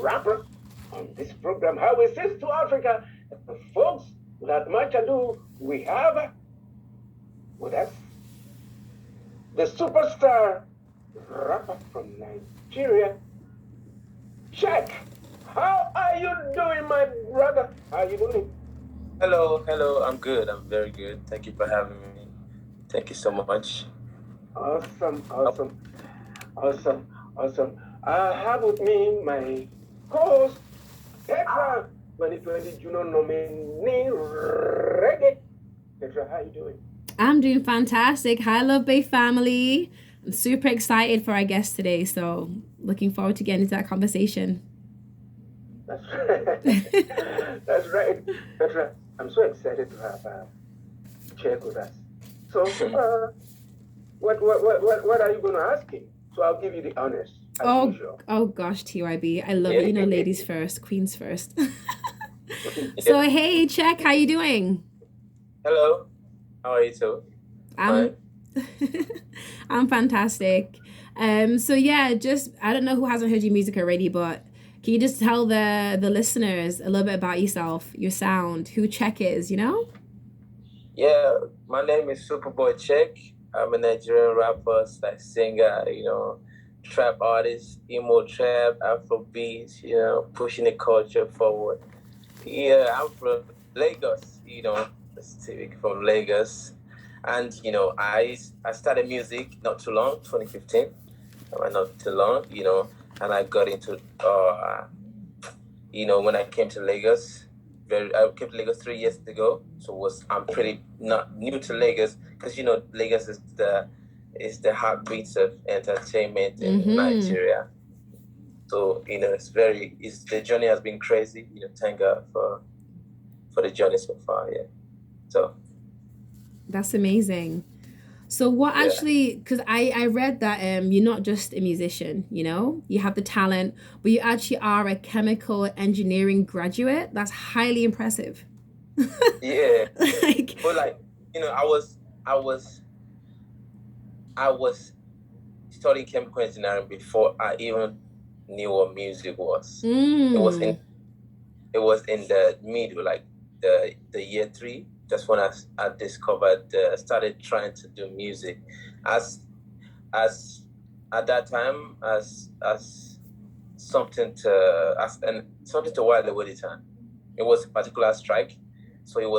rapper on this program, How We Sing to Africa. Folks, without much ado, we have with us the superstar rapper from Nigeria, CHEQUE. How are you doing, my brother? How are you doing? Hello. I'm good. I'm very good. Thank you for having me. Thank you so much. Awesome. I have with me my co-host, Petraa, 2020 Juno nominee reggae. Petraa, how you doing? I'm doing fantastic. Hi, LUVBAY family. I'm super excited for our guest today, so looking forward to getting into that conversation. That's right. That's right. Petraa, I'm so excited to have CHEQUE with us. So, what are you going to ask him? So I'll give you the honors. Oh gosh, TYB. I love it. You know, ladies first, queens first. So, hey, CHEQUE, how you doing? Hello. How are you too? I'm fantastic. So yeah, just I don't know who hasn't heard your music already, but can you just tell the listeners a little bit about yourself, your sound, who CHEQUE is, you know? Yeah, my name is Superboy CHEQUE. I'm a Nigerian rapper, singer, trap artist, emo trap, Afrobeat, pushing the culture forward. Yeah, I'm from Lagos, specific from Lagos. And, I started music not too long, 2015. Not too long, and I got into, when I came to Lagos, I came to Lagos 3 years ago. So I'm pretty not new to Lagos because, Lagos is the heartbeats of entertainment in Nigeria. So, the journey has been crazy. Thank God for the journey so far. Yeah. So. That's amazing. So what actually, because I read that you're not just a musician, you have the talent, but you actually are a chemical engineering graduate. That's highly impressive. Yeah. But I was studying chemical engineering before I even knew what music was. It was in the middle, like the year 3. That's when I discovered, started trying to do music, as at that time as something to while away the time. It was a particular strike, so it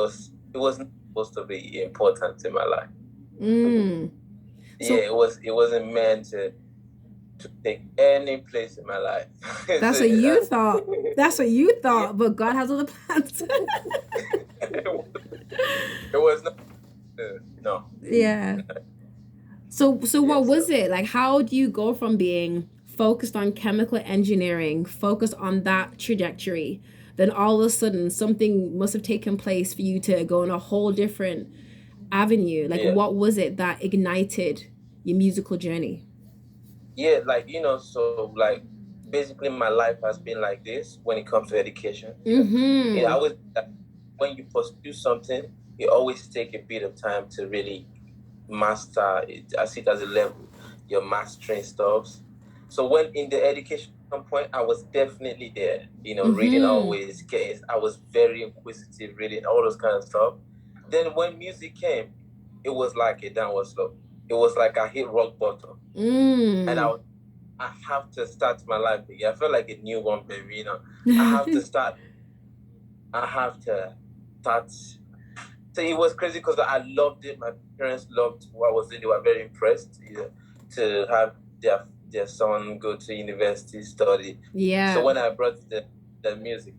wasn't supposed to be important in my life. Yeah, it wasn't meant to take any place in my life. That's what you thought. That's what you thought, yeah. But God has other plans. It was not. No. Yeah. So what was it? Like, how do you go from being focused on chemical engineering, focused on that trajectory, then all of a sudden something must have taken place for you to go in a whole different avenue? Like, what was it that ignited your musical journey? Yeah, basically my life has been like this when it comes to education. I always, when you pursue something, you always take a bit of time to really master it. I see it as a level. You're mastering stuff. So when in the education point, I was definitely there, reading always. I was very inquisitive, reading all those kind of stuff. Then when music came, it was like a downward slope. It was like I hit rock bottom. And I have to start my life again. I felt like a newborn baby, I have to start. So it was crazy because I loved it. My parents loved what I was doing. They were very impressed to have their son go to university, study. Yeah. So when I brought the music,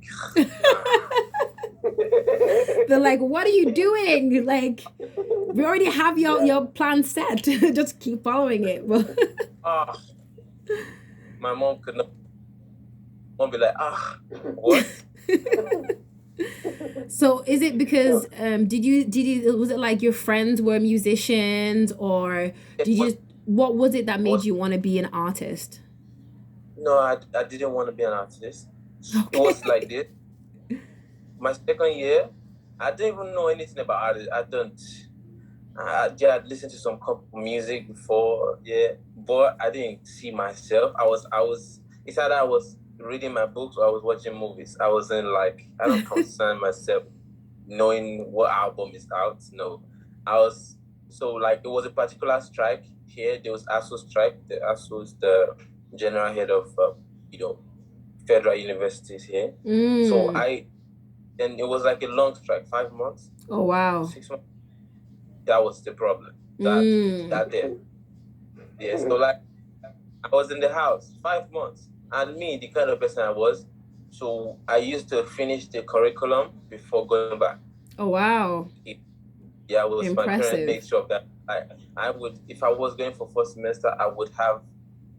they're like, "What are you doing? Like, we already have your plan set. Just keep following it." My mom could not. Mom be like, what? So is it because was it like your friends were musicians, or what was it that made you want to be an artist? No, I didn't want to be an artist. Okay. It was like this. My second year, I didn't even know anything about art. I'd listened to some couple music before, but I didn't see myself. It's either I was reading my books or I was watching movies. I wasn't like, I don't concern myself knowing what album is out. No, I was, so like it was a particular strike here. There was ASU strike. The ASU is the general head of, federal universities here. So and it was like a long strike, 5 months. Oh, wow. 6 months. That was the problem. That day. Yeah, so like I was in the house 5 months, and me, the kind of person I was, so I used to finish the curriculum before going back. Oh, wow. Yeah, it was impressive. My parents make sure that I would, if I was going for first semester, I would have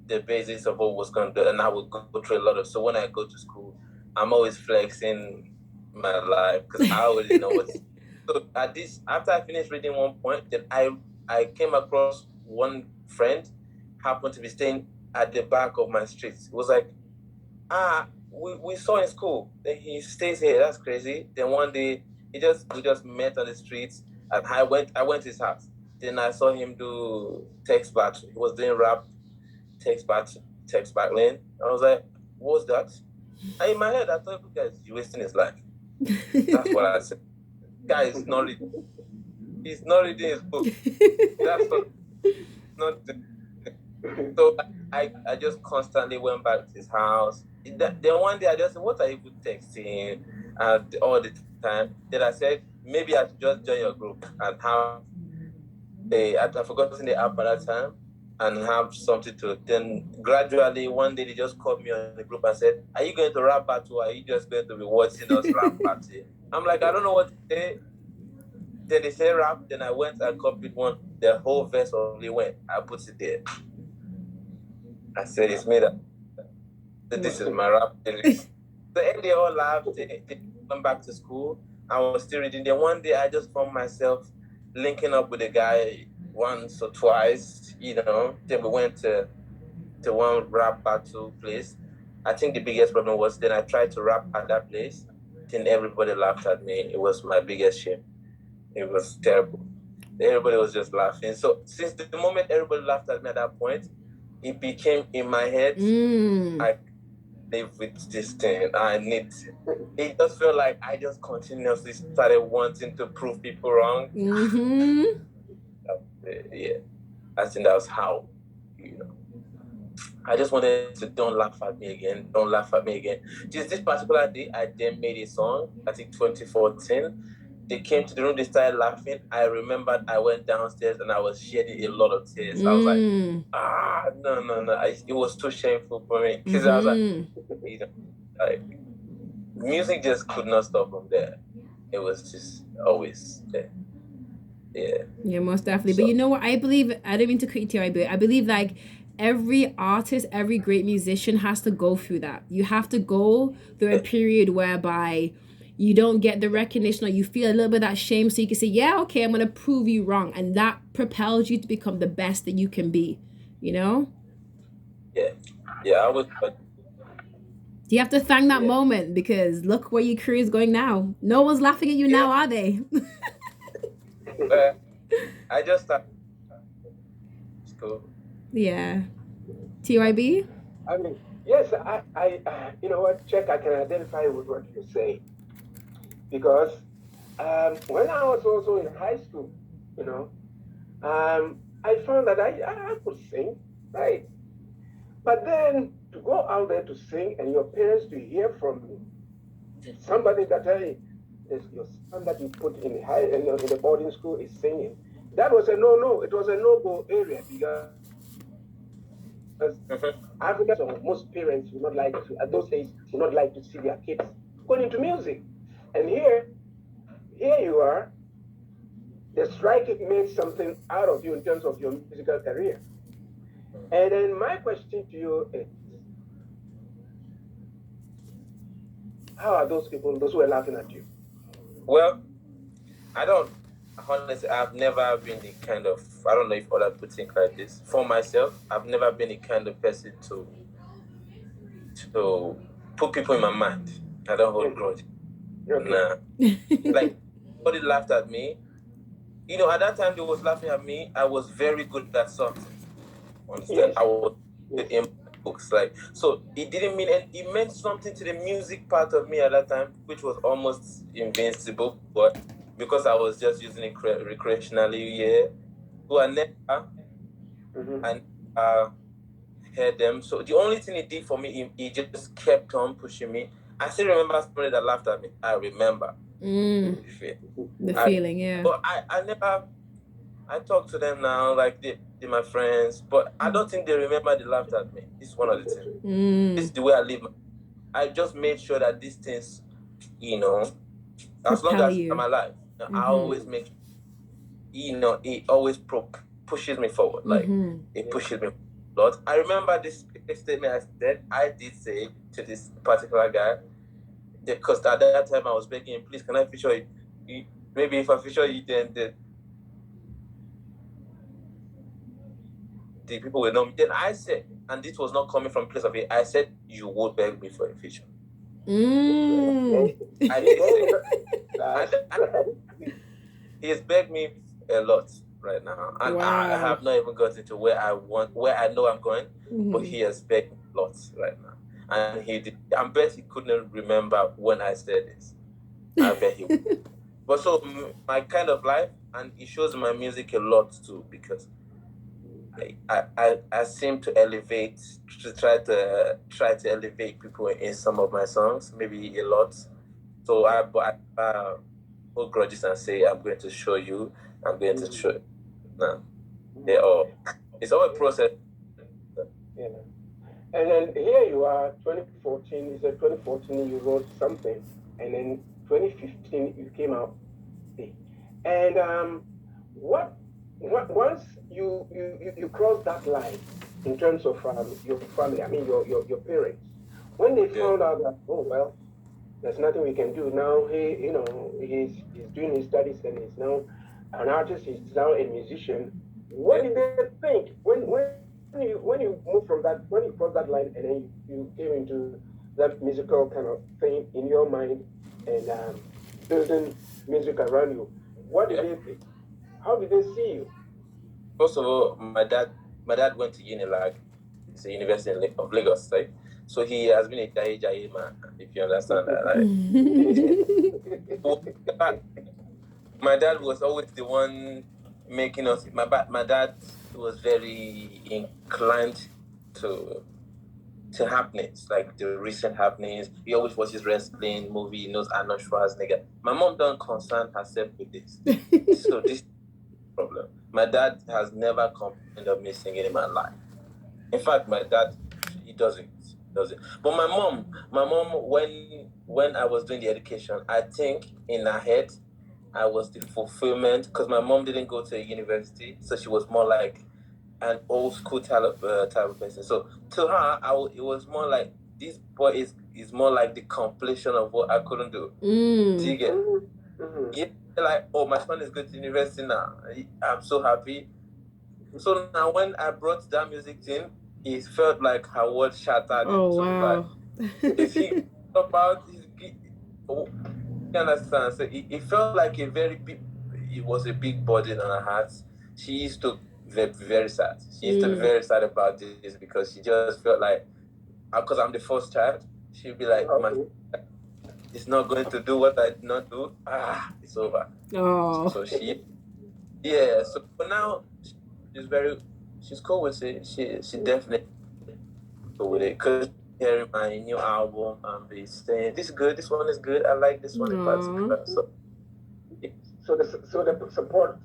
the basis of what was going to do, and I would go through a lot of. So when I go to school, I'm always flexing my life because I already know what's. So after I finished reading one point, then I came across one friend, happened to be staying at the back of my street. It was like, we saw in school. Then he stays here. That's crazy. Then one day we just met on the streets, and I went to his house. Then I saw him do text battle. He was doing rap, text battling. I was like, what's that? And in my head, I thought, guys, you're wasting his life. That's what I said. Guy is not reading. He's not reading his book. That's not. So I just constantly went back to his house. Then one day I just said, what are you texting all the time? Then I said, maybe I should just join your group and have I'd forgotten the app at that time and have something to. Then gradually one day they just called me on the group and said, are you going to rap battle or are you just going to be watching us rap battle? I'm like, I don't know what to say. Then they say rap, then I went and copied one. The whole verse only went. I put it there. I said, it's made up. This is my rap lyrics. So they all laughed. They went back to school. I was still reading. Then one day I just found myself linking up with a guy once or twice, Then we went to one rap battle place. I think the biggest problem was then I tried to rap at that place. Then everybody laughed at me. It was my biggest shame. It was terrible. Everybody was just laughing. So since the moment everybody laughed at me at that point, it became in my head, I live with this thing. It just felt like I just continuously started wanting to prove people wrong. Yeah. I think that was how, I just wanted to don't laugh at me again. Just this particular day, I then made a song, I think 2014. They came to the room, they started laughing. I remembered I went downstairs and I was shedding a lot of tears. I was like, no. It was too shameful for me. Because I was like, music just could not stop from there. It was just always there. Yeah, most definitely. So, but you know what? I believe, I don't mean to cut you, I believe like every artist, every great musician has to go through that. You have to go through a period whereby you don't get the recognition or you feel a little bit of that shame, so you can say, yeah, okay, I'm going to prove you wrong. And that propels you to become the best that you can be, Yeah, I would. You have to thank that moment, because look where your career is going now. No one's laughing at you now, are they? I just started. It's cool. Yeah. TYB? I mean, yes, I you know what, Check, I can identify with what you say. Because when I was also in high school, I found that I could sing, right? But then to go out there to sing and your parents to hear from somebody that, hey, your son that you put in the boarding school is singing, that was a no. It was a no-go area because Africa, so most parents would not like to, at those days, would not like to see their kids going into music. And here you are, the strike made something out of you in terms of your musical career. And then my question to you is, how are those people, those who are laughing at you? Well, honestly, I've never been the kind of, I don't know if other people think like this. For myself, I've never been the kind of person to put people in my mind. I don't hold grudge. Okay. Nah. Like, somebody laughed at me. At that time they was laughing at me. I was very good at something. Understand? Yes. I was in books. Like, so it didn't mean it meant something to the music part of me at that time, which was almost invincible, but because I was just using it recreationally, so I never heard them. So the only thing it did for me, he just kept on pushing me. I still remember somebody that laughed at me. I remember the feeling, yeah. But I never. I talk to them now, like they're my friends, but I don't think they remember they laughed at me. It's one of the things. This is the way I live. I just made sure that these things, as long as I'm alive, I always make, it always pushes me forward. Like, it pushes me a lot. I remember this statement I did say to this particular guy, because at that time I was begging him, please, can I feature you? Maybe if I feature you, then the people will know me. Then I said, and this was not coming from a place of it, I said, you would beg me for a feature. I did say, he's begged me a lot right now. And I have not even gotten to where I know I'm going, but he has begged me a lot right now. And I bet he couldn't remember when I said this. I bet he would. But so my kind of life, and it shows my music a lot too, because I seem to elevate, to try to elevate people in some of my songs, maybe a lot. So I hold grudges and say, I'm going to show you, I'm going to show you. No, it's all a process. Yeah. And then here you are, 2014. You said 2014 you wrote something, and then 2015 you came out. And once you crossed that line in terms of your family, I mean your parents, when they found out that, oh well, there's nothing we can do now. He's doing his studies and he's now an artist. He's now a musician. What did they think when you moved from that, when you crossed that line and then you came into that musical kind of thing in your mind and building music around you? What did they think? How did they see you? First of all, my dad went to Unilag. It's a university of Lagos, right? So he has been a Jai man, if you understand that, right? My dad was always the one making us. My dad was very inclined to happenings, like the recent happenings. He always watches wrestling movie. He knows Arnold Schwarzenegger. My mom don't concern herself with this. So this is the problem. My dad has never complained of me singing in my life. In fact, my dad, he doesn't. But my mom, when I was doing the education, I think in her head, I was the fulfillment, because my mom didn't go to a university, so she was more like an old school type of person. So to her, it was more like, this boy is more like the completion of what I couldn't do. Do you get? Yeah, like, oh, my son is going to university now. I'm so happy. So now when I brought that music in, it felt like her world shattered. Oh, wow. If he about you understand? So it felt like it was a big burden on her heart. She used to be very sad. She used to be very sad about this, because she just felt like, because I'm the first child, she'd be like, it's not going to do what I did not do. It's over. Oh. So so for now, she's cool with it. She definitely cool with it, because hearing my new album and be saying, this is good, this one is good, I like this one in particular. So the support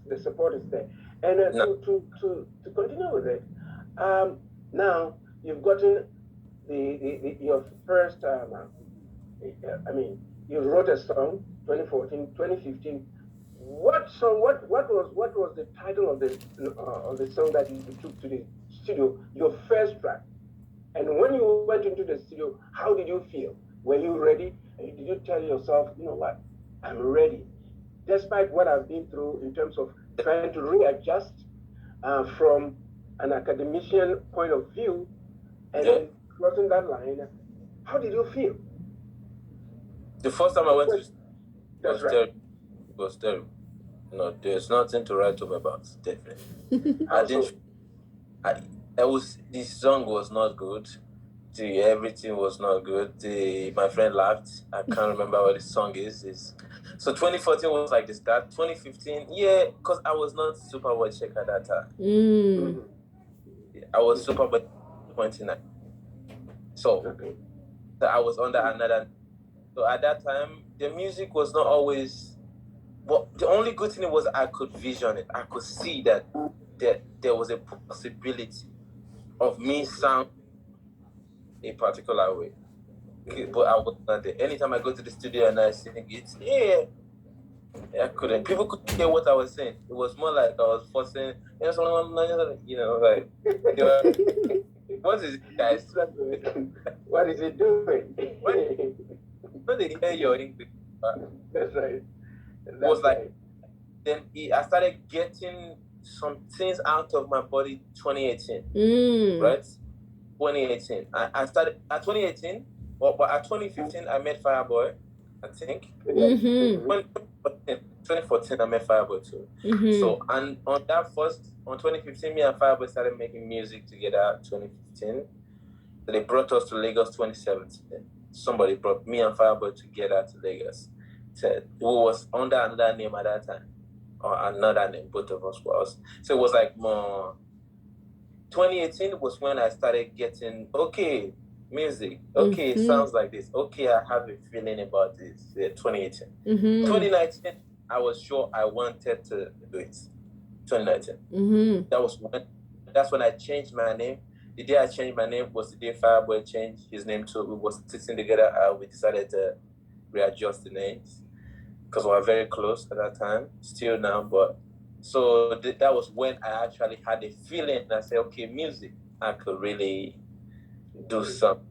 is there. And to continue with it, now you've gotten your first you wrote a song 2014, 2015. What song? What was the title of the song that you took to the studio? Your first track. And when you went into the studio, how did you feel? Were you ready? And did you tell yourself, you know what, I'm ready, despite what I've been through in terms of trying to readjust from an academician point of view, and then crossing that line? How did you feel? The first time I went to was terrible. No, there's nothing to write home about. Definitely, this song was not good. everything was not good. My friend laughed. I can't remember what the song is. So 2014 was like the start. 2015, yeah, because I was not super well check at that time. I was super well 29. So I was under another. So at that time, the music was not always. But the only good thing was I could vision it. I could see that there was a possibility of me sound a particular way. But I was not there. Anytime I go to the studio and I sing it, I couldn't. People couldn't hear what I was saying. It was more like I was forcing, like, what is it, guys? What is it doing? When they hear your English, That's right. it was like, then I started getting some things out of my body 2018, right? 2018. I started at 2018, but at 2015, I met Fireboy, I think. 2014, I met Fireboy too. So, and on 2015, me and Fireboy started making music together 2015. So they brought us to Lagos 2017. Somebody brought me and Fireboy together to Lagos. Said who was under another name at that time, or another name, both of us was. So it was like more. 2018 was when I started getting music. It sounds like this. I have a feeling about this. 2018. 2019, I was sure I wanted to do it. 2019. That's when I changed my name. The day I changed my name was the day Fireboy changed his name too. We was sitting together. We decided to readjust the names because we were very close at that time. Still now, but so that was when I actually had a feeling. And I said, okay, music, I could really do something.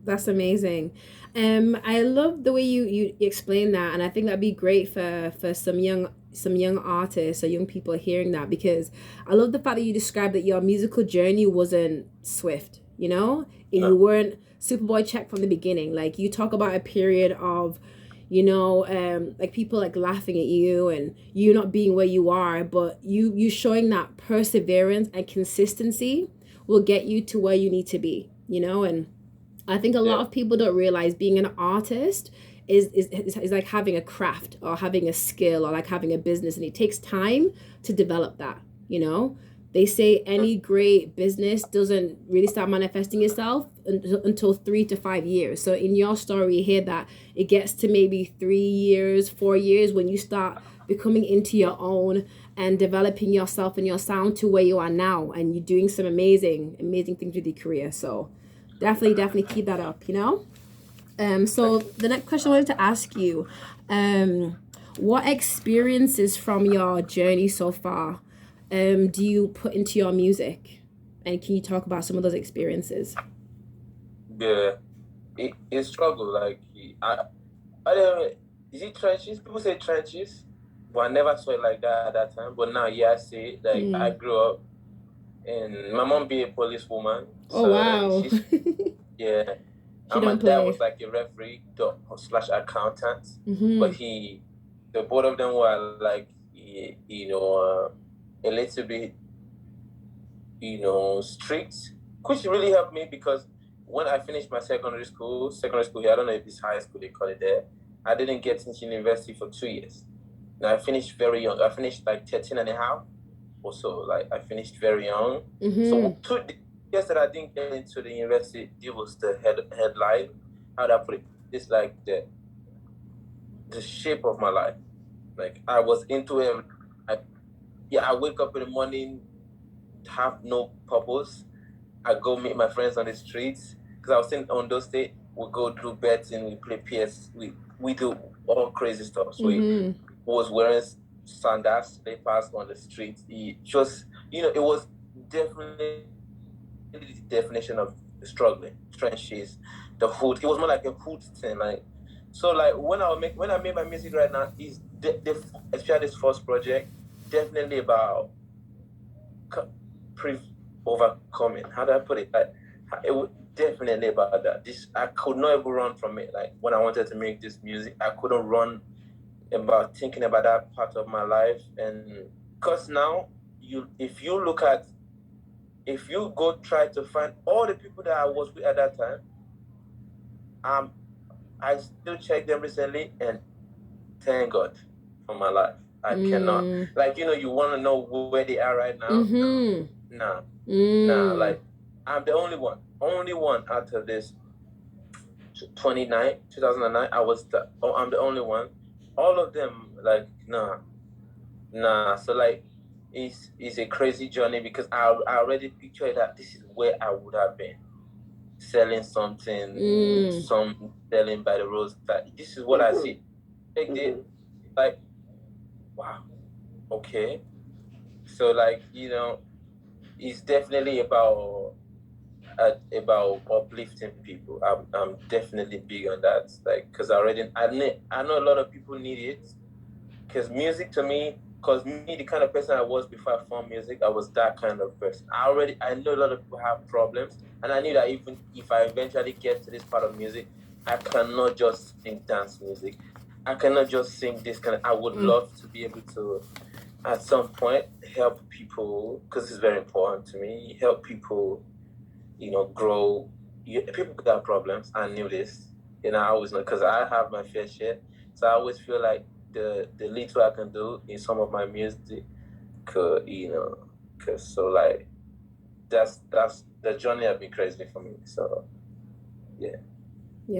That's amazing. I love the way you explain that, and I think that'd be great for some young artists or young people hearing that, because I love the fact that you described that your musical journey wasn't swift, you weren't Superboy Check from the beginning. Like, you talk about a period of like people like laughing at you and you not being where you are, but you showing that perseverance and consistency will get you to where you need to be, and I think a lot of people don't realize being an artist is like having a craft or having a skill or like having a business, and it takes time to develop that. They say any great business doesn't really start manifesting itself until 3 to 5 years. So in your story, you hear that it gets to maybe 3 years, 4 years when you start becoming into your own and developing yourself and your sound to where you are now, and you're doing some amazing things with your career. So definitely keep that up. So the next question I wanted to ask you, what experiences from your journey so far do you put into your music, and can you talk about some of those experiences? Yeah, it struggle. Like, I don't know, is it trenches? People say trenches, but I never saw it like that at that time. But now, I see it. Like, I grew up, and my mom be a policewoman. Oh, wow. Yeah. And my dad was like a referee / accountant, but the both of them were like, a little bit, strict, which really helped me, because when I finished my secondary school here, I don't know if it's high school they call it there, I didn't get into university for 2 years. Now I finished very young. I finished like 13 and a half or so. Like, I finished very young. So 2 years that I didn't get into the university, it was the headline. How do I put it? It's like the shape of my life. Like, I was into it. I wake up in the morning, have no purpose. I go meet my friends on the streets, because I was in Ondo State. We go do betting, we play PS, we do all crazy stuff. So we was wearing sandals, they passed on the street. It just, it was definitely the definition of struggling, trenches, the hood. It was more like a hood thing. Like, so like when I made my music right now, is especially this first project, definitely about overcoming. How do I put it? Like, it was definitely about that. I could not ever run from it. Like, when I wanted to make this music, I couldn't run about thinking about that part of my life. And because now, if you look at if you go try to find all the people that I was with at that time, I still checked them recently, and thank God for my life. I cannot, like, you want to know where they are right now? Nah, like, I'm the only one out of this 2009, I'm the only one. All of them, like, nah. So, like, it's a crazy journey, because I already pictured that this is where I would have been, selling something, some selling by the roadside. This is what I see. Like, wow, okay. So, like, it's definitely about uplifting people. I'm definitely big on that. Like, because I know a lot of people need it. Because music to me, the kind of person I was before I found music, I was that kind of person. I know a lot of people have problems, and I knew that even if I eventually get to this part of music, I cannot just sing dance music. I cannot just sing this kind of. I would love to be able to, at some point, help people, because it's very important to me. Help people, grow. People got problems. I knew this. I always know, because I have my fair share. So I always feel like the little I can do in some of my music could, because so, like, that's the journey has been crazy for me. So yeah,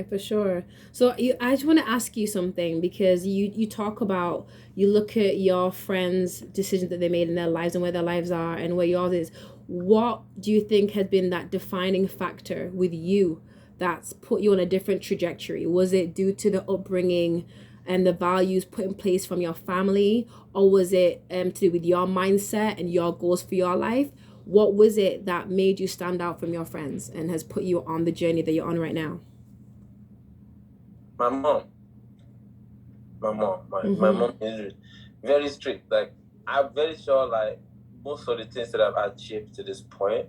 for sure. So I just want to ask you something, because you talk about, you look at your friends' decisions that they made in their lives and where their lives are and where yours is. What do you think has been that defining factor with you that's put you on a different trajectory? Was it due to the upbringing and the values put in place from your family, or was it to do with your mindset and your goals for your life? What was it that made you stand out from your friends and has put you on the journey that you're on right now? my mom is very strict. Like, I'm very sure, like, most of the things that I've achieved to this point,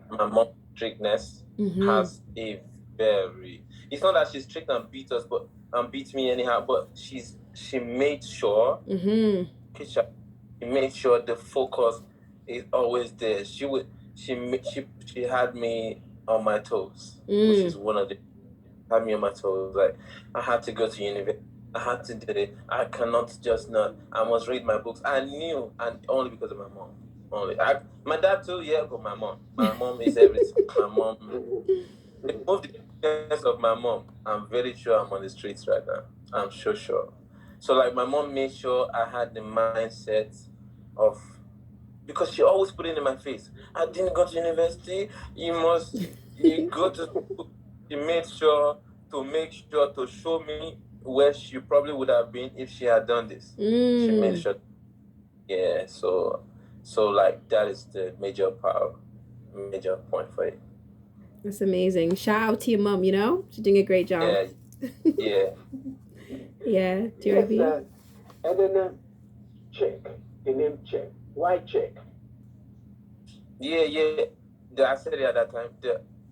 my mom's strictness has a very, it's not that she's strict and beat us, but beats me anyhow, but she made sure, she made sure the focus is always there. She had me on my toes, which is one of the, had me on my toes. Like, I had to go to university. I had to do it. I cannot just not. I must read my books. I knew, and only because of my mom. My dad too, yeah, but my mom. My mom is everything. My mom. The moved the of my mom. I'm very sure I'm on the streets right now. I'm sure. So, like, my mom made sure I had the mindset of, because she always put it in my face. I didn't go to university. You go to school. She made sure to show me where she probably would have been if she had done this. She made sure. Yeah, so like, that is the major point for it. That's amazing. Shout out to your mom, she's doing a great job. Yeah. Yeah. Yes, and then CHEQUE, the name CHEQUE. Why CHEQUE? Yeah. I said it at that time.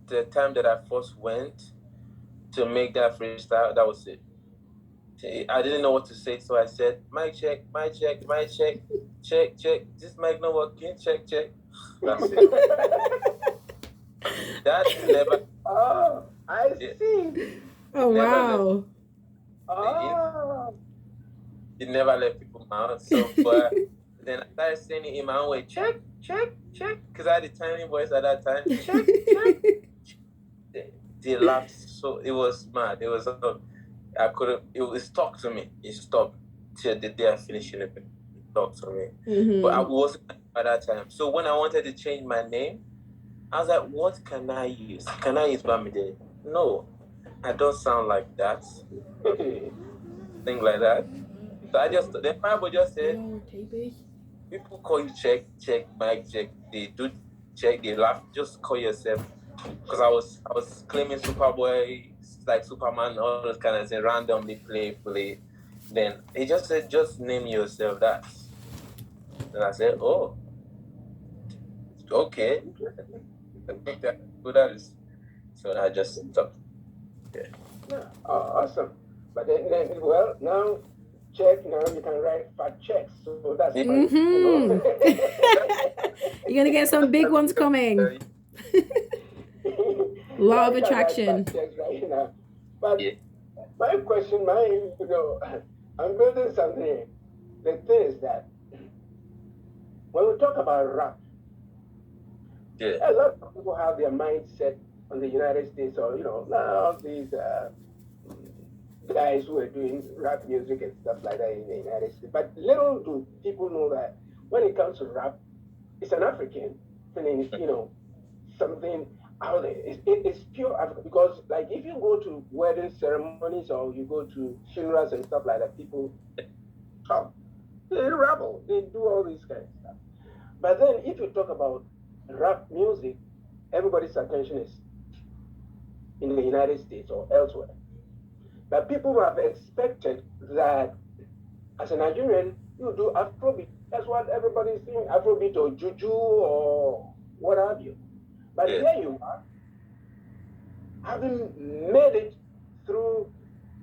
The time that I first went to make that freestyle, that was it. I didn't know what to say, so I said, mic check, check. This mic not working, check. That's it. That never. Oh, I see. Oh, wow. It never let people out. So, but then I started saying it in my own way, check, because I had a tiny voice at that time. Check. They laughed, so it was mad. It was it stuck to me. It stuck till the day I finished it. It stuck to me. But I wasn't at that time. So when I wanted to change my name, I was like, what can I use? Can I use Bamide? No, I don't sound like that. Thing like that. So the Bible just said, people call you check, mic check. They do check, they laugh. Just call yourself. Because I was claiming Superboy, like Superman, all those kind of things, randomly, playfully. Then he just said, just name yourself that. And I said, oh, okay. I think that is. So I just stopped. Yeah. Oh, awesome. But then, well, now check, now you can write fat checks. So that's fine. You're gonna get some big ones coming. Law of attraction. Checks right now. But my question, I'm building something. The thing is that when we talk about rap, a lot of people have their mindset on the United States, or now these guys who are doing rap music and stuff like that in the United States. But little do people know that when it comes to rap, it's an African thing, something out there. It's pure African, because like if you go to wedding ceremonies or you go to funerals and stuff like that, people come, they rabble, they do all this kind of stuff. But then if you talk about rap music, everybody's attention is in the United States or elsewhere. But people have expected that as a Nigerian, you do Afrobeat. That's what everybody's saying, Afrobeat or Juju or what have you. But here you are, having made it through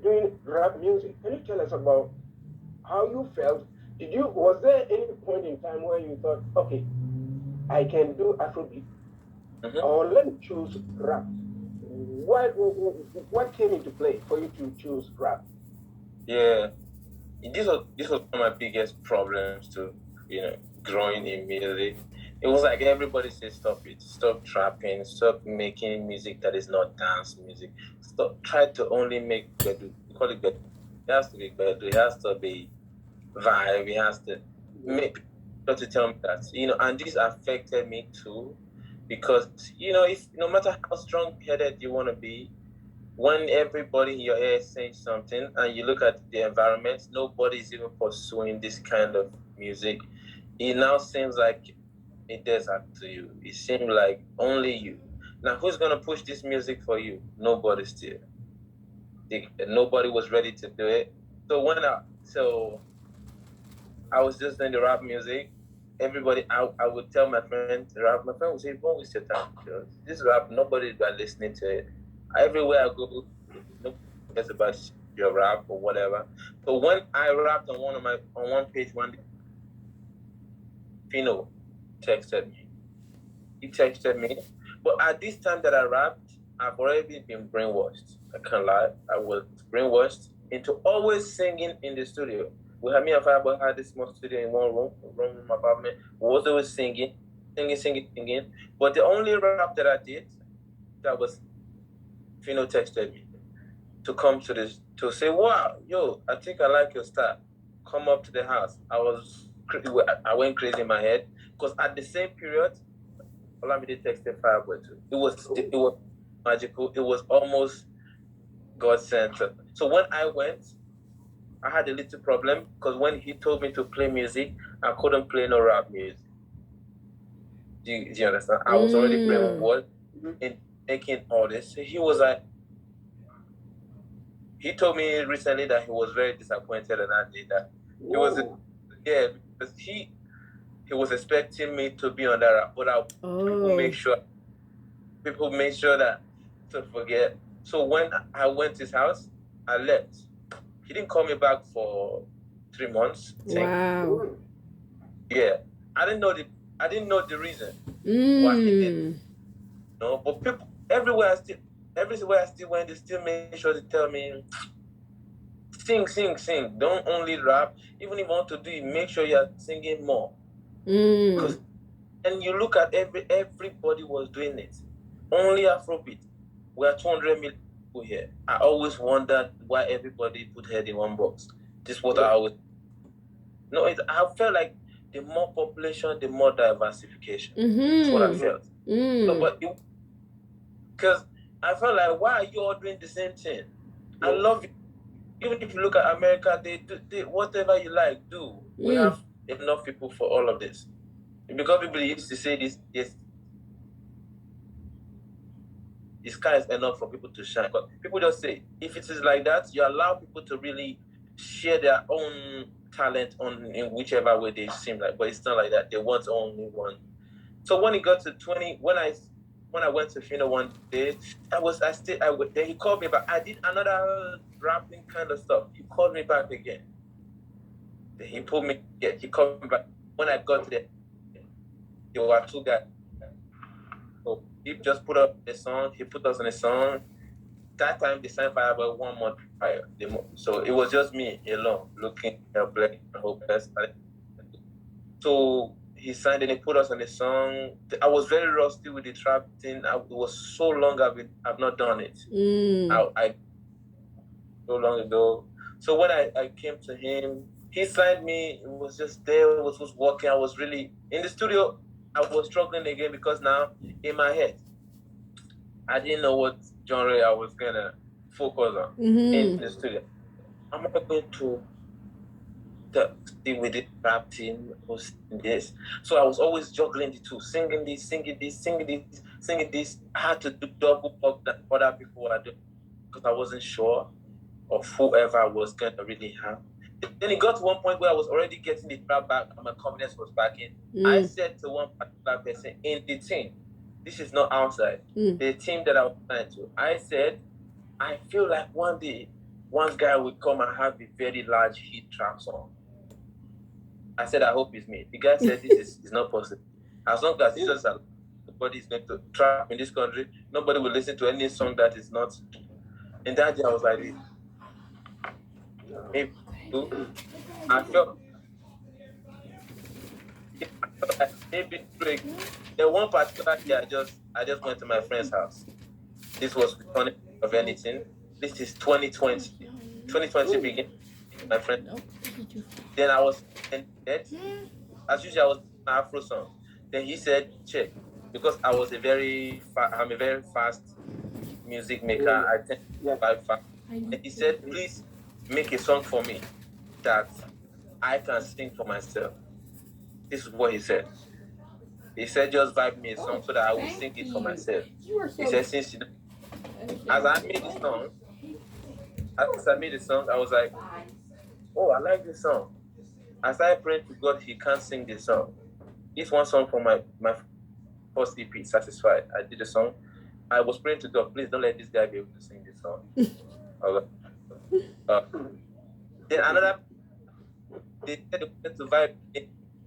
doing rap music. Can you tell us about how you felt? Was there any point in time where you thought, okay, I can do Afrobeat, or let me choose rap? What came into play for you to choose rap? Yeah, this was one of my biggest problems to growing in music. It was like everybody said, stop it, stop trapping, stop making music that is not dance music. Try to only make bedu. We call it bedu. It has to be bedu. It has to be vibe. It has to make people to tell me that, and this affected me too, because if no matter how strong-headed you want to be, when everybody in your ear is saying something and you look at the environment, nobody is even pursuing this kind of music. It now seems like it does that to you. It seems like only you. Now, who's gonna push this music for you? Nobody still. Nobody was ready to do it. So I was just doing the rap music. Everybody, I would tell my friend, rap. My friend would say, "Don't waste your time. This rap, nobody's listening to it. Everywhere I go, nobody cares about your rap or whatever." So when I rapped on one page one day, Fino texted me. He texted me. But at this time that I rapped, I've already been brainwashed. I can't lie. I was brainwashed into always singing in the studio. Me and Fireboy had this small studio in one room apartment. We was always singing. But the only rap that I did, that was Fino texted me to come to say, "Wow, yo, I think I like your style. Come up to the house." I went crazy in my head, because at the same period, Olamide texted Fireboy too. It was magical. It was almost God sent. So when I went, I had a little problem, because when he told me to play music, I couldn't play no rap music. Do you understand? I was already brainwashed in making all this. So he was like, he told me recently that he was very disappointed, and I did that. He was, because he was expecting me to be on that rap, but people make sure that to forget. So when I went to his house, I left. He didn't call me back for 3 months. Wow. Yeah, I didn't know the reason why he did. No, but people everywhere I still went, they still make sure to tell me, sing. Don't only rap. Even if you want to do it, make sure you're singing more. And you look at everybody was doing it. Only Afrobeat. We are 200 million people here. I always wondered why everybody put head in one box. This is what I always. No, I felt like the more population, the more diversification. That's what I felt. No, but because I felt like, why are you all doing the same thing? I love it. Even if you look at America, they whatever you like, do. We have enough people for all of this. Because people used to say this, the sky is enough for people to shine. But people just say, if it is like that, you allow people to really share their own talent in whichever way they seem like. But it's not like that. They want only one. So when it got to 20, when I went to Fino one day, then he called me back. I did another rapping kind of stuff. He called me back again. He pulled me. Yeah, he called me back. When I got there, there were two guys. So he just put up a song. He put us on a song. That time they signed for about 1 month prior. So it was just me alone, looking helpless and hopeless. So he signed and he put us on a song. I was very rusty with the trap thing. It was so long I've not done it. I so long ago. So when I came to him, he signed me. It was just there. It was just working. I was really in the studio. I was struggling again because now in my head, I didn't know what genre I was gonna focus on in the studio. I'm not going to stay with the rap team or this. So I was always juggling the two, singing this, singing this, singing this, singing this. I had to do double work that other people were doing because I wasn't sure of whoever I was gonna really have. Then it got to one point where I was already getting the trap back and my confidence was back in. I said to one particular person in the team, this is not outside, the team that I was playing to, I said, I feel like one day, one guy will come and have a very large hit trap song. I said, I hope it's me. The guy said, this is not possible. As long as Jesus and nobody is going to trap in this country, nobody will listen to any song that is not. And that day I was like, maybe I felt like maybe then one particular day I just went to my friend's house. This was returning of anything. This is 2020. 2020 began, my friend. Then I was in bed. As usual, I was in an Afro song. Then he said, check. Because I'm a very fast music maker. I tend to vibe fast. And he said, please make a song for me that I can sing for myself. This is what he said. He said, just vibe me a song so that I will sing it for myself. He said, since you know, as I made the song, I was like, oh, I like this song. As I prayed to God, he can't sing this song. This one song from my first EP, Satisfied. I did the song. I was praying to God, please don't let this guy be able to sing this song. Then another, they said to vibe.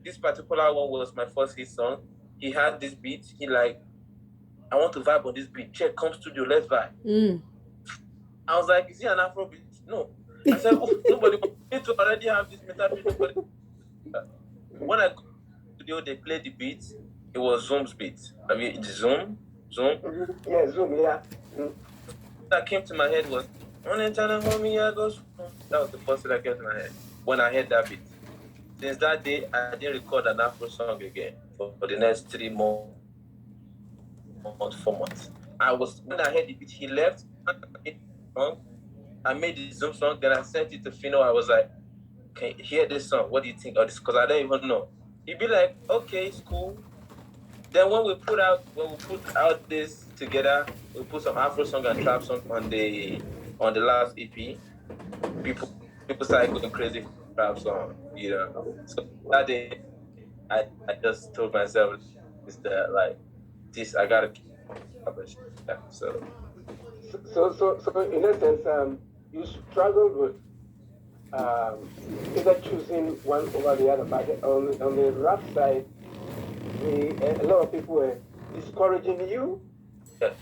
This particular one was my first hit song. He had this beat. He like, I want to vibe on this beat. Check, come studio, let's vibe. I was like, is he an Afro beat? No. I said, oh, nobody wants me to already have this metal beat. When I go to the studio, they played the beat. It was Zoom's beat. I mean, it's Zoom. Yeah, Zoom, yeah. That came to my head was, that was the first thing that came to my head when I heard that beat. Since that day, I didn't record an Afro song again for the next 3 months, 4 months. When I heard the beat, he left. I made the Zoom song, then I sent it to Fino. I was like, can you hear this song? What do you think of this? Because I don't even know. He'd be like, okay, it's cool. Then when we put out this together, we put some Afro song and trap song on the last EP. People started going crazy for trap song, you know. So that day, I just told myself, I gotta keep publishing. Yeah, so in essence, you struggled with either choosing one over the other. But on the rap side, a lot of people were discouraging you.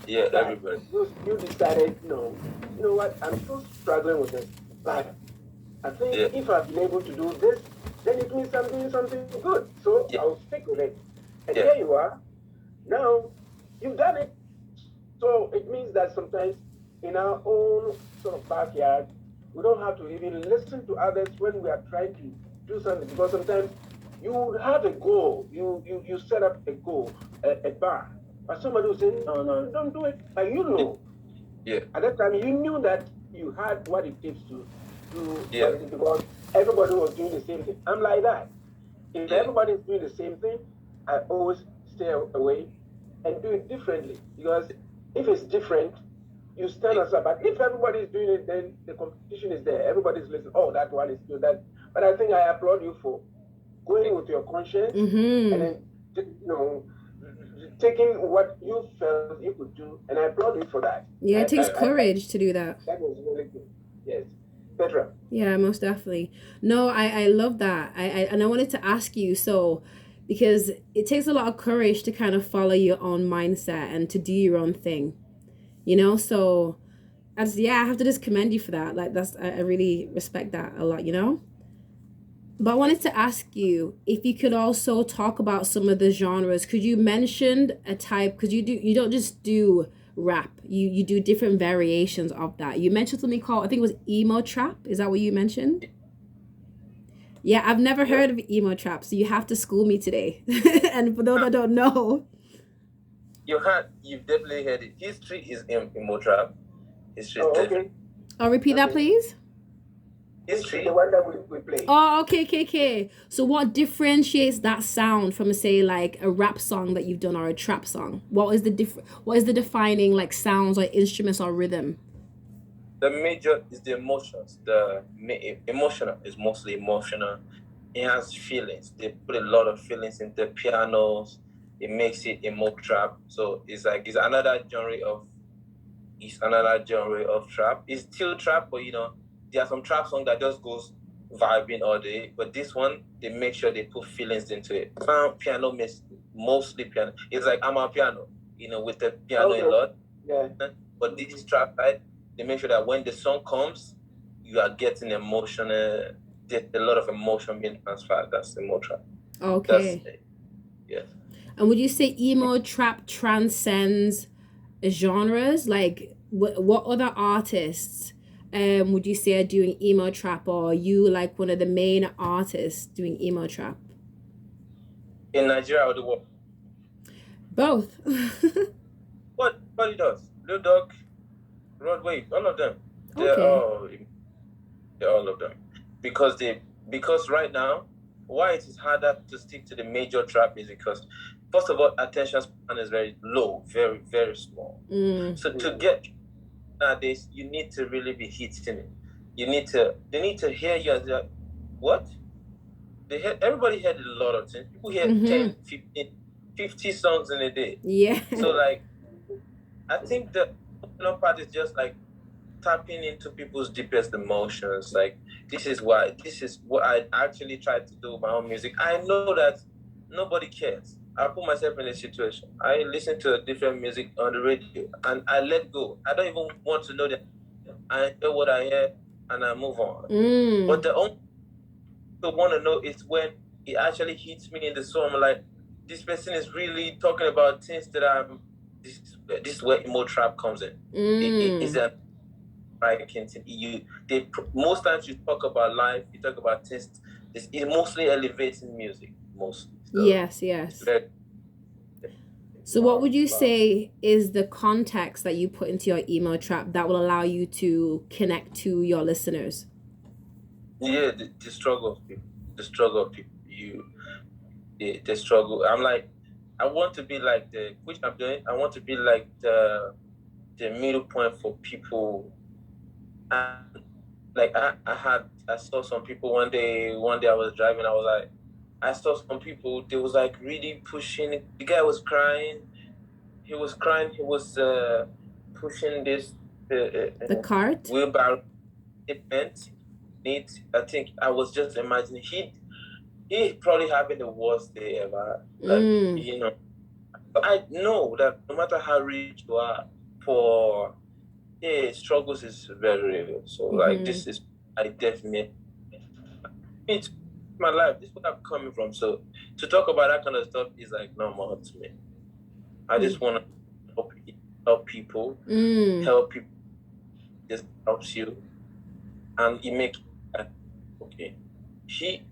Yeah, everybody. You decided, no, you know what? I'm still struggling with this, but I think if I've been able to do this, then it means I'm doing something good. So I'll stick with it. And here you are. Now you've done it. So it means that sometimes in our own sort of backyard, we don't have to even listen to others when we are trying to do something, because sometimes you have a goal, you set up a goal, a bar, but somebody will say, no, don't do it. But you know, at that time you knew that you had what it takes to do something, because everybody was doing the same thing. I'm like that. If everybody is doing the same thing, I always stay away and do it differently, because if it's different, you stand aside. But if everybody is doing it, then the competition is there. Everybody's listening. Oh, that one is doing that. But I think I applaud you for going with your conscience and then, taking what you felt you could do. And I applaud you for that. Yeah, it takes courage to do that. That was really good. Yes. Petraa. Yeah, most definitely. No, I love that. And I wanted to ask you, so because it takes a lot of courage to kind of follow your own mindset and to do your own thing, you know? So I have to just commend you for that. Like I really respect that a lot, you know? But I wanted to ask you if you could also talk about some of the genres. Could you mention a type? Because you don't just do rap. You do different variations of that. You mentioned something called, I think it was emo trap. Is that what you mentioned? Yeah, I've never heard of emo trap, so you have to school me today. And for those that don't know, You've definitely heard it. History is emo trap. History is Okay. Oh, repeat that, please. History. The one that we play. Oh, okay. So what differentiates that sound from, say, like a rap song that you've done or a trap song? What is the defining like sounds or instruments or rhythm? The major is the emotions. Emotional is mostly emotional. It has feelings. They put a lot of feelings in the pianos. It makes it emo trap. So it's another genre of trap. It's still trap, but there are some trap songs that just goes vibing all day. But this one, they make sure they put feelings into it. Piano, mostly piano. It's like I'm a piano, with the piano a lot. Yeah. But this trap side, they make sure that when the song comes, you are getting emotional. There's a lot of emotion being transferred. That's emo trap. Okay. Yeah. And would you say emo trap transcends genres? Like, what other artists would you say are doing emo trap, or are you like one of the main artists doing emo trap? In Nigeria or the world? Both. What he does? Lil Dog, Broadway, all of them. They're all of them. Because right now, why it is harder to stick to the major trap is because, first of all, attention span is very low, very, very small. So to get nowadays, you need to really be hitting it. They need to hear you as like, what? Everybody heard a lot of things. People hear 10, 15, 50 songs in a day. Yeah. So like, I think the part is just like tapping into people's deepest emotions. Like, this is what I actually try to do with my own music. I know that nobody cares. I put myself in a situation. I listen to different music on the radio and I let go. I don't even want to know that. I hear what I hear and I move on. But the only thing I want to know is when it actually hits me in the soul. I'm like, this person is really talking about things that this is where emo trap comes in. It's a most times you talk about life, you talk about things. It's mostly elevating music, mostly. So yes. So what would you say is the context that you put into your emo trap that will allow you to connect to your listeners? Yeah, the struggle of people. The struggle. I'm like, I want to be like which I'm doing. I want to be like the middle point for people. And like I saw some people one day I was driving, I saw some people, they was like really pushing. The guy was crying. He was pushing this the cart wheelbarrow. It meant I think I was just imagining he probably having the worst day ever. Like, I know that no matter how rich you are, struggles is very real. So like this is I definitely it's my life. This is what I'm coming from. So to talk about that kind of stuff is like normal to me. I just want to help people. Help people. This helps you, and it makes okay. He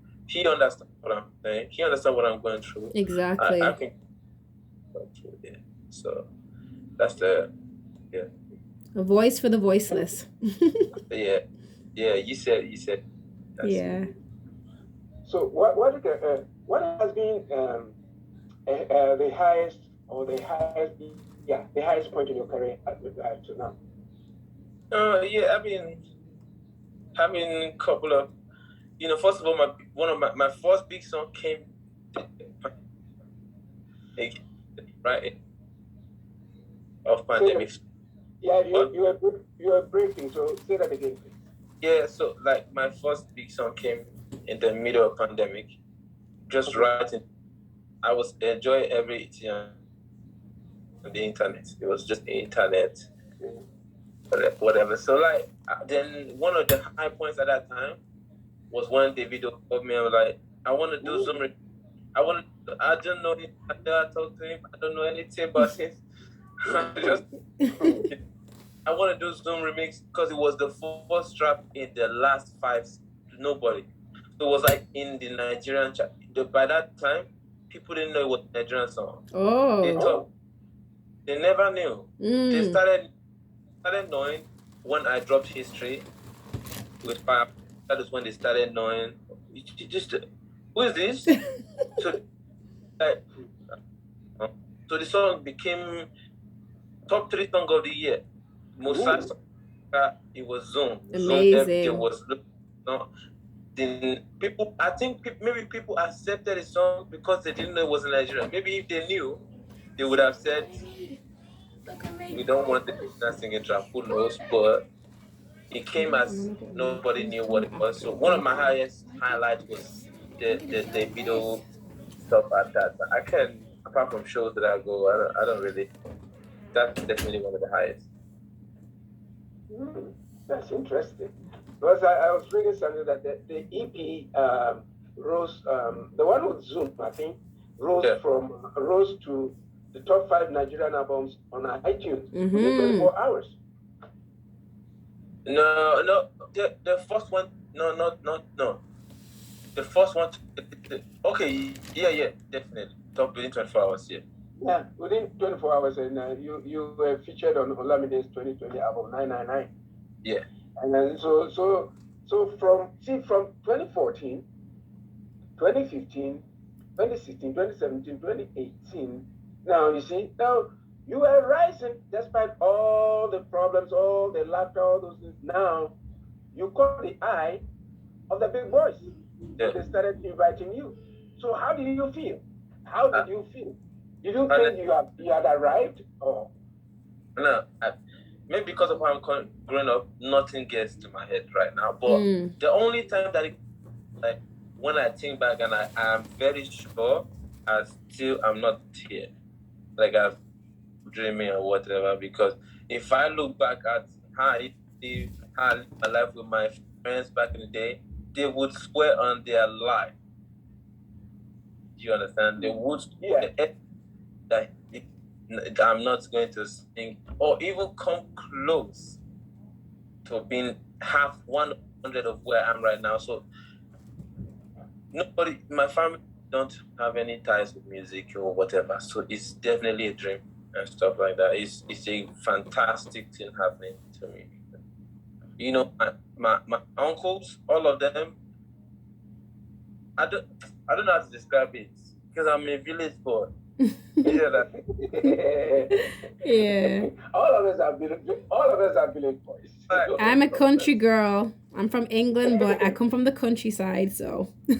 understands what I'm saying. He understands what I'm going through. Exactly. I can go through it. So that's the a voice for the voiceless. Yeah. You said. Yeah. So what has been the highest point in your career to now? Yeah, I mean, having a couple of, first of all, my first big song came, right, of pandemic. Yeah, you are breaking. So say that again, please. Yeah, so like my first big song came in the middle of pandemic. Just writing, I was enjoying everything on the internet. It was just the internet, whatever. So like, then one of the high points at that time was when the video called me. I was like, I want to do some. I don't know him. I never talk to him. I don't know anything about him. I want to do Zoom remix because it was the first trap in the last 5. Nobody. So it was like in the Nigerian chat. By that time, people didn't know it was a Nigerian song. Oh. They never knew. They started knowing when I dropped History with Fire. That is when they started knowing. Just who is this? So the song became top 3 song of the year. It was Zoom. Amazing. Zoom, was people. I think maybe people accepted the song because they didn't know it was in Nigeria. Maybe if they knew, they would have said, "We don't want the singing trap." Who knows? But it came as nobody knew what it was. So one of my highlights was the video stuff at that. I can, apart from shows that I go, I don't really. That's definitely one of the highest. That's interesting. Because I was reading something that the EP rose, the one with Zoom, I think, rose to the top 5 Nigerian albums on iTunes in 24 hours. No. The first one, no. The first one, okay, yeah, definitely. Top within 24 hours, yeah. Yeah, within 24 hours, and you were featured on Olamide's 2020 album 999. Yeah. And then so from 2014, 2015, 2016, 2017, 2018. Now you are rising despite all the problems, all the laughter, all those things. Now you caught the eye of the big boys. Yeah. They started inviting you. So how do you feel? How did you feel? Did you think you had arrived, or? No, maybe because of how I'm growing up, nothing gets to my head right now. But the only time that when I think back and I'm very sure I'm not here, like I'm dreaming or whatever. Because if I look back at how I lived my life with my friends back in the day, they would swear on their life. Do you understand? They would swear that I'm not going to sing or even come close to being half 100 of where I am right now. So nobody, my family don't have any ties with music or whatever. So it's definitely a dream and stuff like that. It's a fantastic thing happening to me. You know, my uncles, all of them, I don't know how to describe it because I'm a village boy. Yeah. All of us are village boys. I'm a country girl. I'm from England, but I come from the countryside, so. They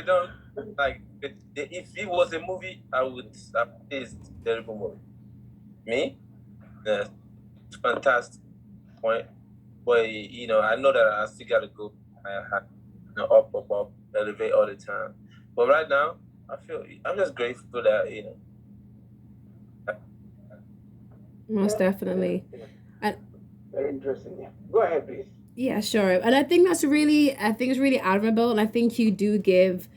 don't like. If it was a movie, I would say it's a terrible movie. Me, it's fantastic point. But you know, I know that I still gotta go. Up, elevate all the time. But right now, I'm just grateful that Most definitely. Very interesting. Yeah. Go ahead, please. Yeah, sure. And I think it's really admirable, and I think you do give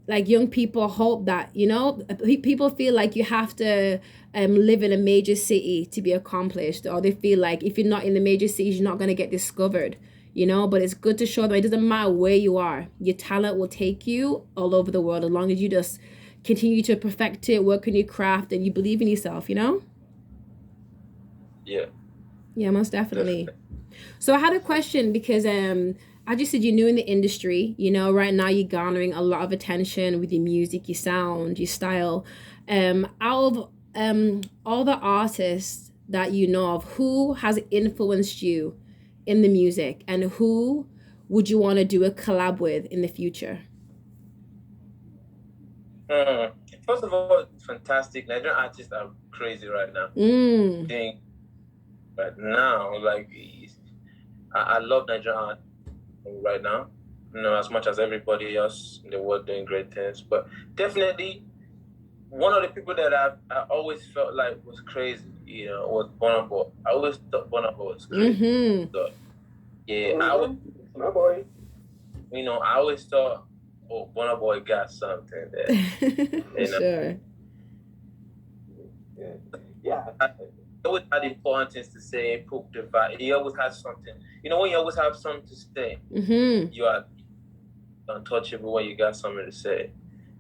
like young people hope that, you know, people feel like you have to live in a major city to be accomplished, or they feel like if you're not in the major cities, you're not going to get discovered, you know. But it's good to show them it doesn't matter where you are, your talent will take you all over the world as long as you just continue to perfect it, work on your craft, and you believe in yourself, you know. Yeah, most definitely. So I had a question because I just said you're new in the industry, you know, right now you're garnering a lot of attention with your music, your sound, your style. Out of all the artists that you know of, who has influenced you in the music, and who would you want to do a collab with in the future? First of all, fantastic. Nigerian artists are crazy right now. But now, like, I love Nigerian right now. As much as everybody else in the world doing great things, but definitely one of the people that I always felt like was crazy, was Burna Boy. I always thought Burna Boy was crazy. So, yeah, my boy. I always thought, oh, Burna Boy got something there. Sure. Yeah. He always had important things to say, poke the vibe. He always had something. When you always have something to say, you are untouchable. When you got something to say,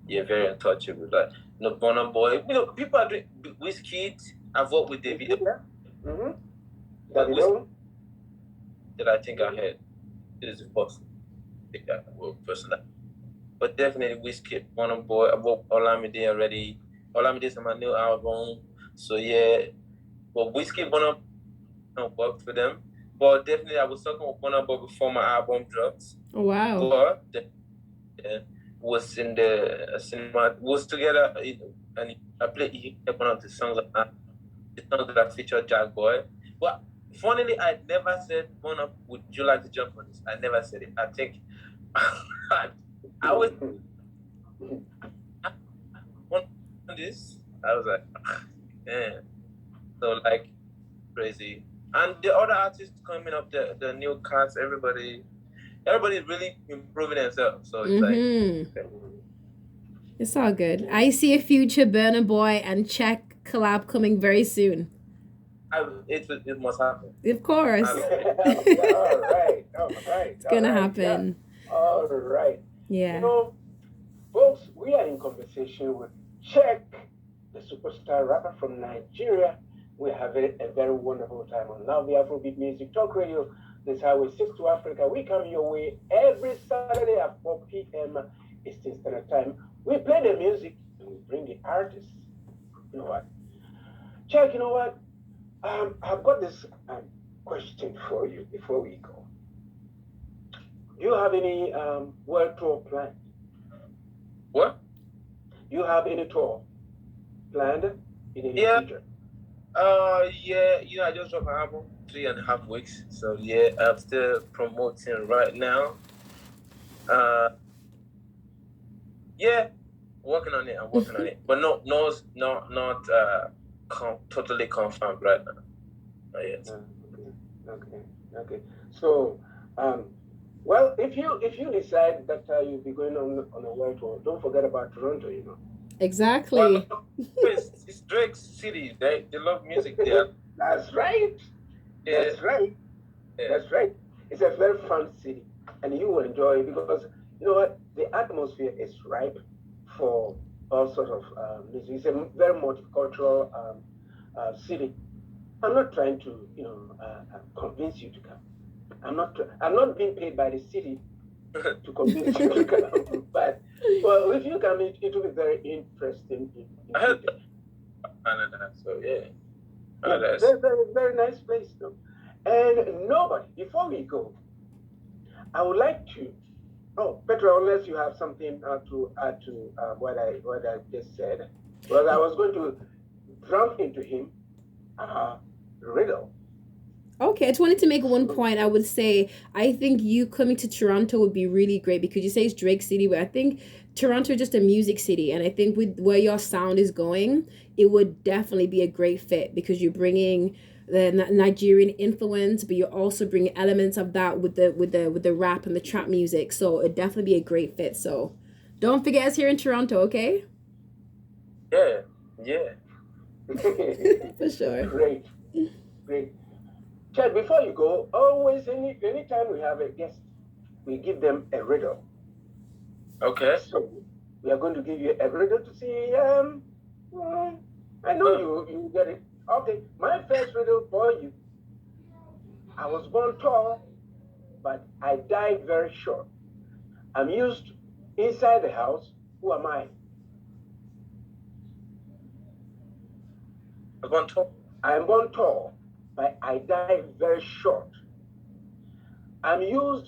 you're very untouchable. Like, Burna Boy. People are doing Whiskey. I've worked with David. That I think I had. It is impossible. I think I work personally. But definitely Whiskey, Burna Boy. I worked Olamide already. Olamide's on my new album. So yeah. But Whiskey, Burna worked for them. But definitely I was talking with Burna Boy before my album dropped. Oh, wow. But was in the cinema, was together, and I played one of the songs that I featured Jack Boy. But funnily, I never said, Burna, would you like to jump on this? I never said it. I think I was on this. I was like, man. So like crazy. And the other artists coming up, the new cast, everybody's really improving themselves. So it's like it's all good. I see a future Burna Boy and CHEQUE collab coming very soon. It must happen. Of course. All right. It's gonna happen. Yeah. All right. Yeah. Folks, we are in conversation with CHEQUE, the superstar rapper from Nigeria. We have a very wonderful time on LUVBAY Afrobeat Music Talk Radio. This is Highway 6 to Africa. We come your way every Saturday at 4 p.m. Eastern Standard Time. We play the music and we bring the artists. You know what? CHEQUE, you know what? I've got this question for you before we go. Do you have any world tour planned? What? Do you have any tour planned in the future? I just dropped an album 3.5 weeks. So yeah, I'm still promoting right now. Working on it. I'm working on it, but not totally confirmed right now. Not yet. Okay. So, well, if you decide that you'll be going on a world tour, don't forget about Toronto. Exactly. Well, it's Drake's city. They love music there. That's right. Yeah. That's right. Yeah. That's right. It's a very fun city, and you will enjoy it because you know what? The atmosphere is ripe for all sorts of music. It's a very multicultural city. I'm not trying to convince you to come. I'm not being paid by the city to convince you to come. But well, if you come, it will be very interesting. I heard Canada, so yeah. Very, very, very nice place, though. And nobody, before we go, I would like to. Oh, Petraa, unless you have something to add to what I just said, because I was going to jump into him riddle. Okay, I just wanted to make one point. I would say I think you coming to Toronto would be really great because you say it's Drake City, but I think Toronto is just a music city, and I think with where your sound is going, it would definitely be a great fit because you're bringing the Nigerian influence, but you're also bringing elements of that with the rap and the trap music. So it'd definitely be a great fit. So don't forget us here in Toronto, okay? Yeah. For sure. Great. Chad, before you go, always anytime we have a guest, we give them a riddle. Okay. So we are going to give you a riddle to see. I know you get it. Okay, my first riddle for you. I was born tall, but I died very short. I'm used inside the house. Who am I? I'm born tall, but I died very short. I'm used